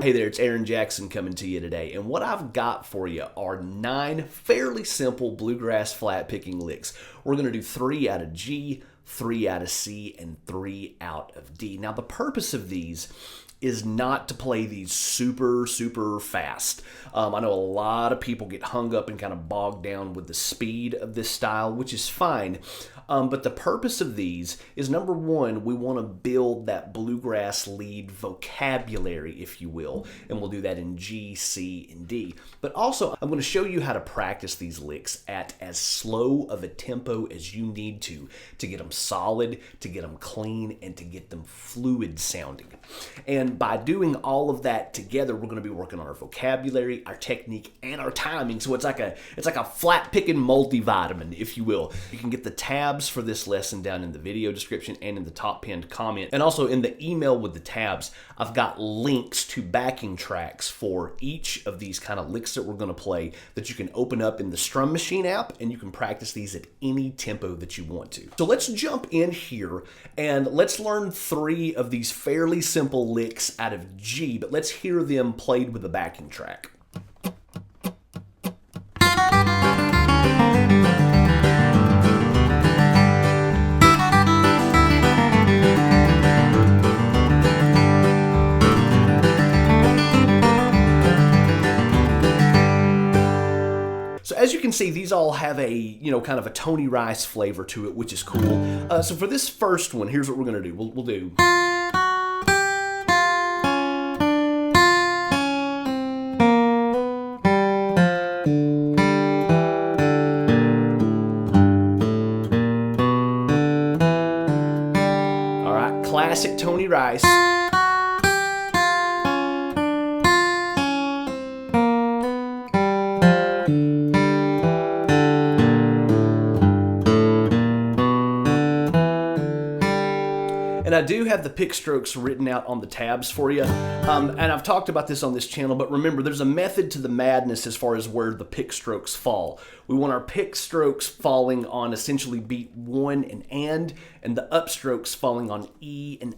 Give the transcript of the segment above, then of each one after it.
Hey there, it's Aaron Jackson coming to you today, and what I've got for you are 9 fairly simple bluegrass flat picking licks. We're going to do 3 out of G, 3 out of C, and 3 out of D. Now, the purpose of these is not to play these super fast. I know a lot of people get hung up and kind of bogged down with the speed of this style, which is fine. But the purpose of these is, number one, we want to build that bluegrass lead vocabulary, if you will, and we'll do that in G, C, and D. But also, I'm going to show you how to practice these licks at as slow of a tempo as you need to get them solid, to get them clean, and to get them fluid sounding. And by doing all of that together, we're going to be working on our vocabulary, our technique, and our timing. So it's like a flat picking multivitamin, if you will. You can get the tabs for this lesson down in the video description and in the top pinned comment. And also in the email with the tabs, I've got links to backing tracks for each of these kind of licks that we're going to play that you can open up in the Strum Machine app, and you can practice these at any tempo that you want to. So let's jump in here and let's learn 3 of these fairly simple licks out of G, but let's hear them played with a backing track. So as you can see, these all have a, kind of a Tony Rice flavor to it, which is cool. So for this first one, here's what we're going to do. We'll do. All right, classic Tony Rice. And I do have the pick strokes written out on the tabs for you. And I've talked about this on this channel, but remember, there's a method to the madness as far as where the pick strokes fall. We want our pick strokes falling on essentially beat 1 and the upstrokes falling on E and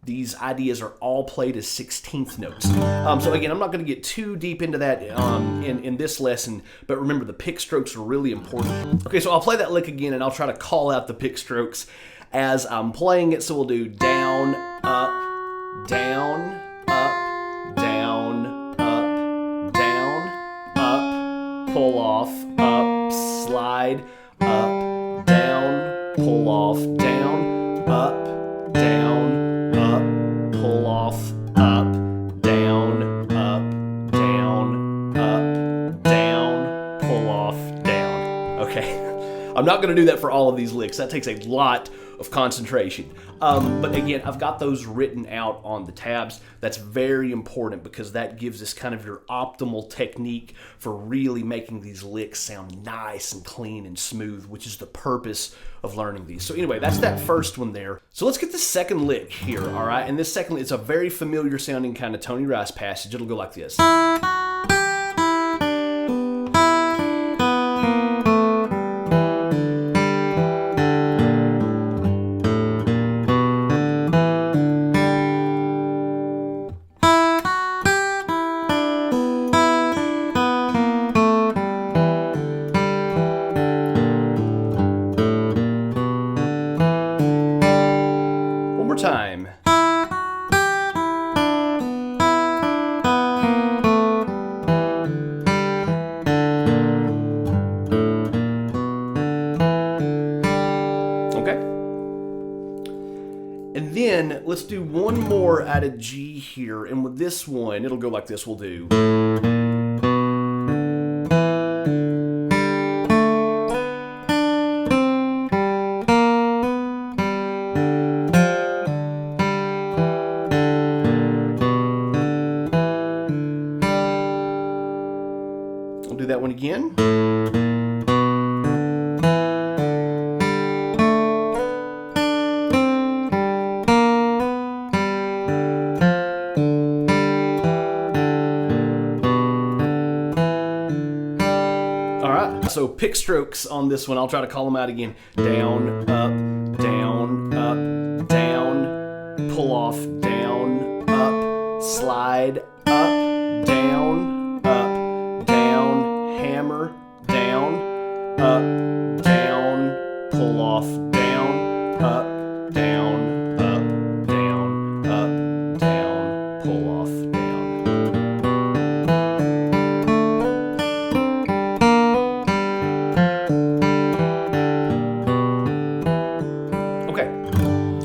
These ideas are all played as 16th notes. So again, I'm not going to get too deep into that in this lesson, but remember, the pick strokes are really important. Okay, so I'll play that lick again, and I'll try to call out the pick strokes as I'm playing it. So we'll do down, up, down, up, down, up, down, up, pull off, up, slide, up, down, pull off, down, up, down, up, pull off, up, down, up, down, up, down, pull off, down. Okay, I'm not going to do that for all of these licks. That takes a lot of concentration. But again, I've got those written out on the tabs. That's very important because that gives us kind of your optimal technique for really making these licks sound nice and clean and smooth, which is the purpose of learning these. So anyway, that's that first one there. So let's get the second lick here, all right? And this second, it's a very familiar sounding kind of Tony Rice passage. It'll go like this. Time. Okay. And then let's do one more out of G here, and with this one, it'll go like this. We'll do. Do that one again. All right, so pick strokes on this one. I'll try to call them out again. Down, up, down, up, down, pull off, down, up, slide, up,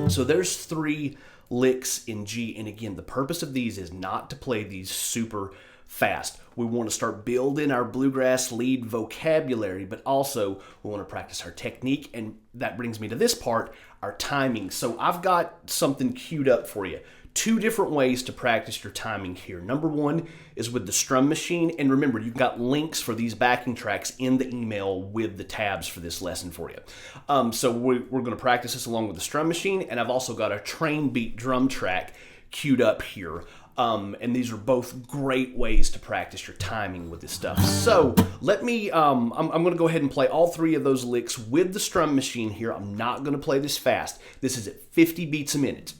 So there's 3 licks in G, and again, the purpose of these is not to play these super fast. We want to start building our bluegrass lead vocabulary, but also we want to practice our technique, and that brings me to this part, our timing. So I've got something queued up for you. 2 different ways to practice your timing here. Number 1 is with the strum machine, and remember, you've got links for these backing tracks in the email with the tabs for this lesson for you. So we're going to practice this along with the strum machine, and I've also got a train beat drum track queued up here. And these are both great ways to practice your timing with this stuff. So let me, I'm going to go ahead and play all 3 of those licks with the strum machine here. I'm not going to play this fast. This is at 50 beats a minute.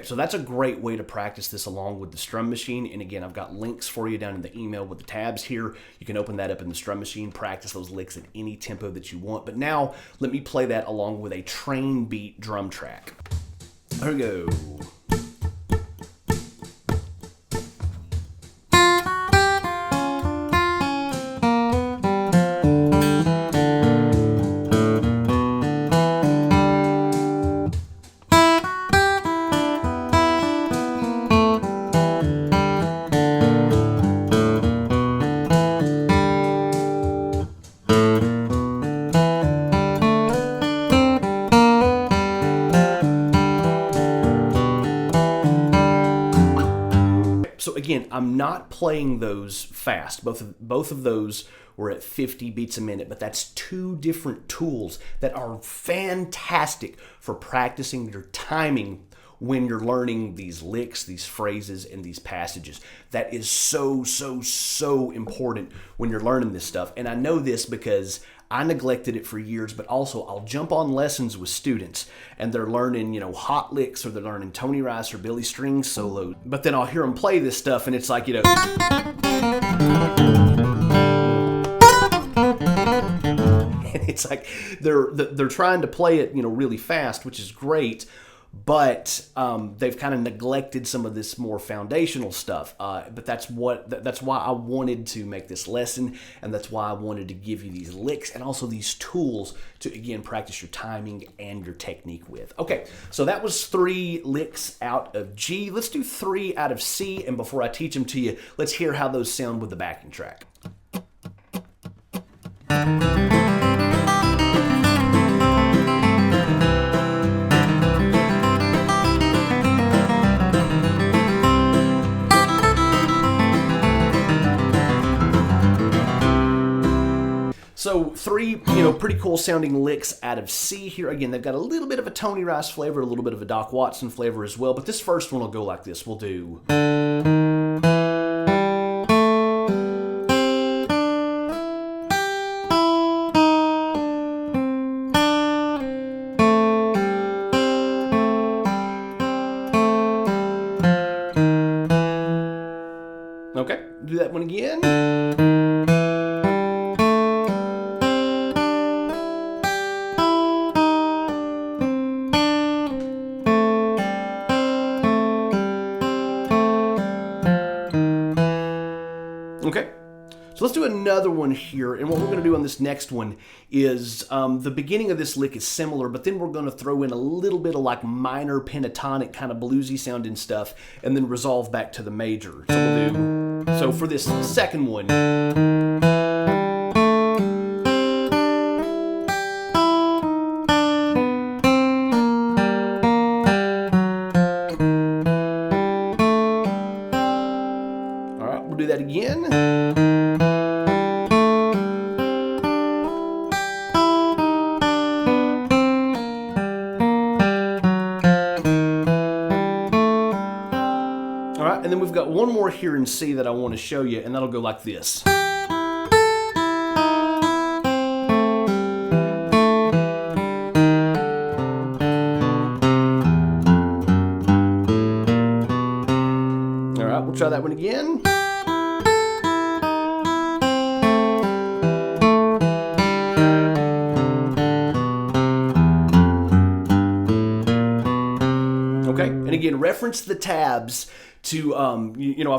So that's a great way to practice this along with the strum machine. And again, I've got links for you down in the email with the tabs here. You can open that up in the strum machine, practice those licks at any tempo that you want. But now let me play that along with a train beat drum track. There we go. So again, I'm not playing those fast. Both of those were at 50 beats a minute, but that's 2 different tools that are fantastic for practicing your timing when you're learning these licks, these phrases, and these passages. That is so, so, so important when you're learning this stuff. And I know this because I neglected it for years, but also I'll jump on lessons with students and they're learning, hot licks, or they're learning Tony Rice or Billy Strings solos. But then I'll hear them play this stuff and it's like, and it's like they're trying to play it, really fast, which is great. But they've kind of neglected some of this more foundational stuff. But that's why I wanted to make this lesson, and that's why I wanted to give you these licks and also these tools to, again, practice your timing and your technique with. Okay, so that was 3 licks out of G. Let's do 3 out of C, and before I teach them to you, let's hear how those sound with the backing track. So 3, pretty cool sounding licks out of C here. Again, they've got a little bit of a Tony Rice flavor, a little bit of a Doc Watson flavor as well, but this first one will go like this. We'll do... Okay, do that one again. Okay, so let's do another one here, and what we're going to do on this next one is the beginning of this lick is similar, but then we're going to throw in a little bit of like minor pentatonic kind of bluesy sounding stuff, and then resolve back to the major. So we'll do, so for this second one, all right, we'll do that again. All right, and then we've got one more here in C that I want to show you, and that'll go like this. try that one again. Okay, and again, reference the tabs to, I've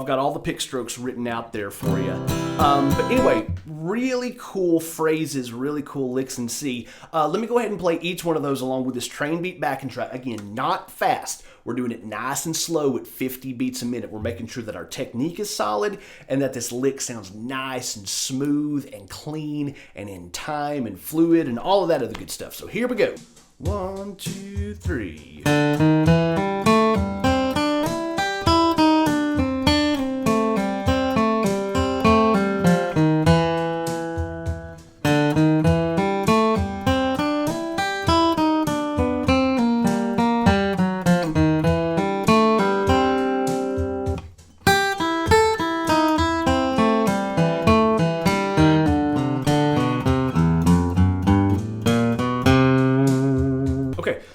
got all the pick strokes written out there for you. But anyway, really cool phrases, really cool licks in C. Let me go ahead and play each one of those along with this train beat backing track. Again, not fast. We're doing it nice and slow at 50 beats a minute. We're making sure that our technique is solid and that this lick sounds nice and smooth and clean and in time and fluid and all of that other good stuff. So here we go. 1, 2, 3.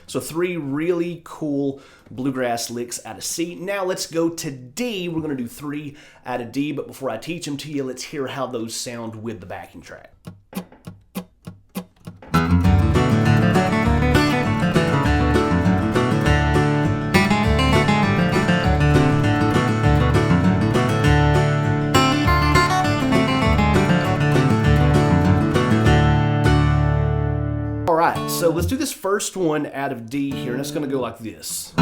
So 3 really cool bluegrass licks out of C. Now let's go to D. We're going to do 3 out of D, but before I teach them to you, let's hear how those sound with the backing track. Alright, so let's do this first one out of D here, and it's going to go like this.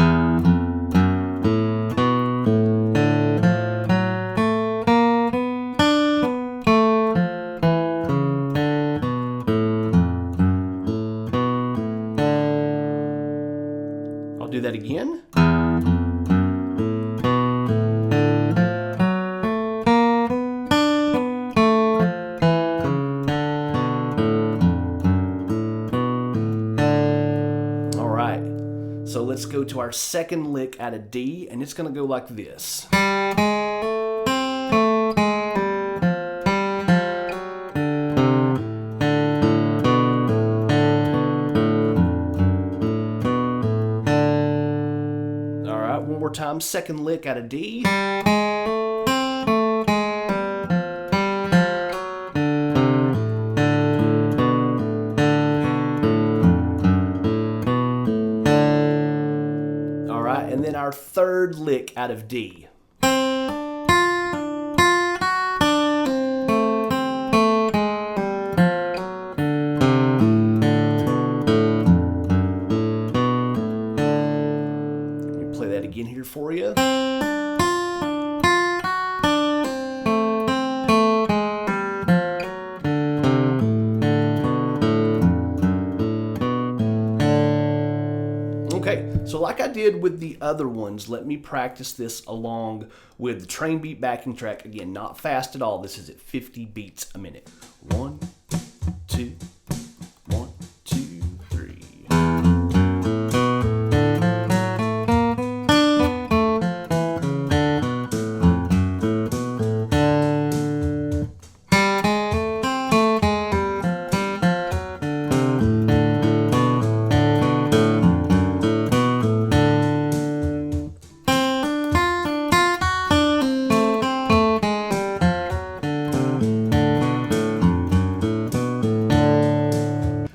I'll do that again. So let's go to our second lick out of D, and it's going to go like this. All right, one more time. Second lick out of D. And then our third lick out of D. Let me play that again here for you. Okay, so like I did with the other ones, let me practice this along with the train beat backing track. Again, not fast at all. This is at 50 beats a minute. 1, 2, 1, 2, 3.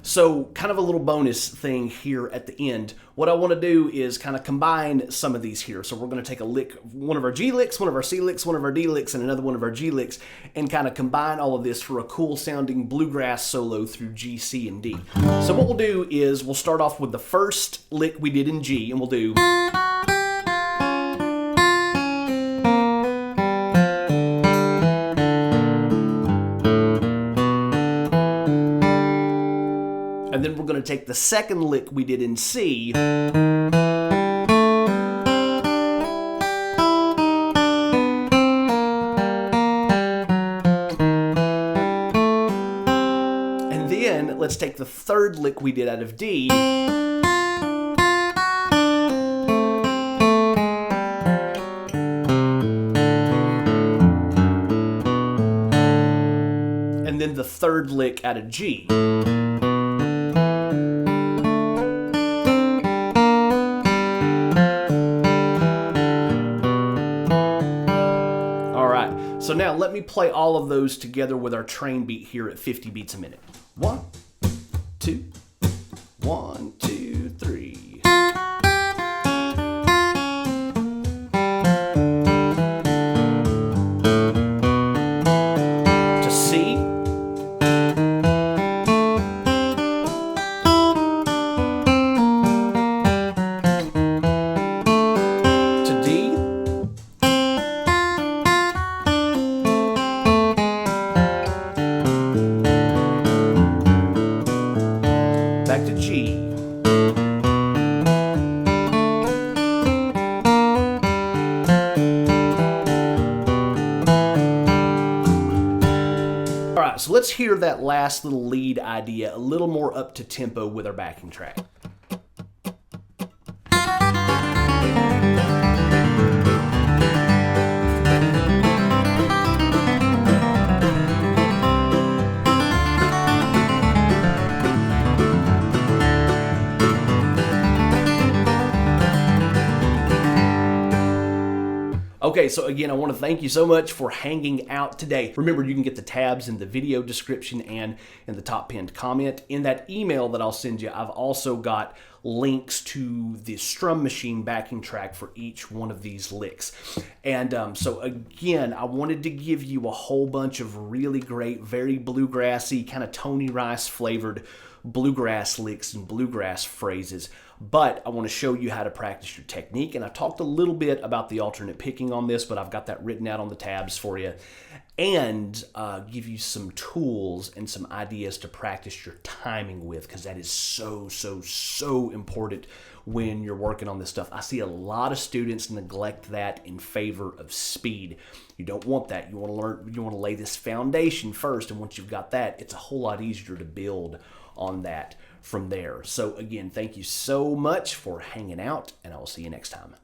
So kind of a little bonus thing here at the end. What I want to do is kind of combine some of these here. So we're going to take a lick, one of our G licks, one of our C licks, one of our D licks, and another one of our G licks, and kind of combine all of this for a cool sounding bluegrass solo through G, C, and D. So what we'll do is we'll start off with the first lick we did in G, and we'll do... And then we're going to take the second lick we did in C, and then let's take the third lick we did out of D, and then the third lick out of G. let me play all of those together with our train beat here at 50 beats a minute. 1, 2, 1, 2, 3. Back to G. All right, so let's hear that last little lead idea a little more up to tempo with our backing track. Okay, so again, I want to thank you so much for hanging out today. Remember, you can get the tabs in the video description and in the top pinned comment. In that email that I'll send you, I've also got links to the strum machine backing track for each one of these licks. And so again, I wanted to give you a whole bunch of really great, very bluegrassy, kind of Tony Rice flavored bluegrass licks and bluegrass phrases, but I want to show you how to practice your technique. And I talked a little bit about the alternate picking on this, but I've got that written out on the tabs for you, and give you some tools and some ideas to practice your timing with, because that is so important when you're working on this stuff. I see a lot of students neglect that in favor of speed. You don't want that. You want to learn, you want to lay this foundation first, and once you've got that, it's a whole lot easier to build on that from there. So again, thank you so much for hanging out, and I will see you next time.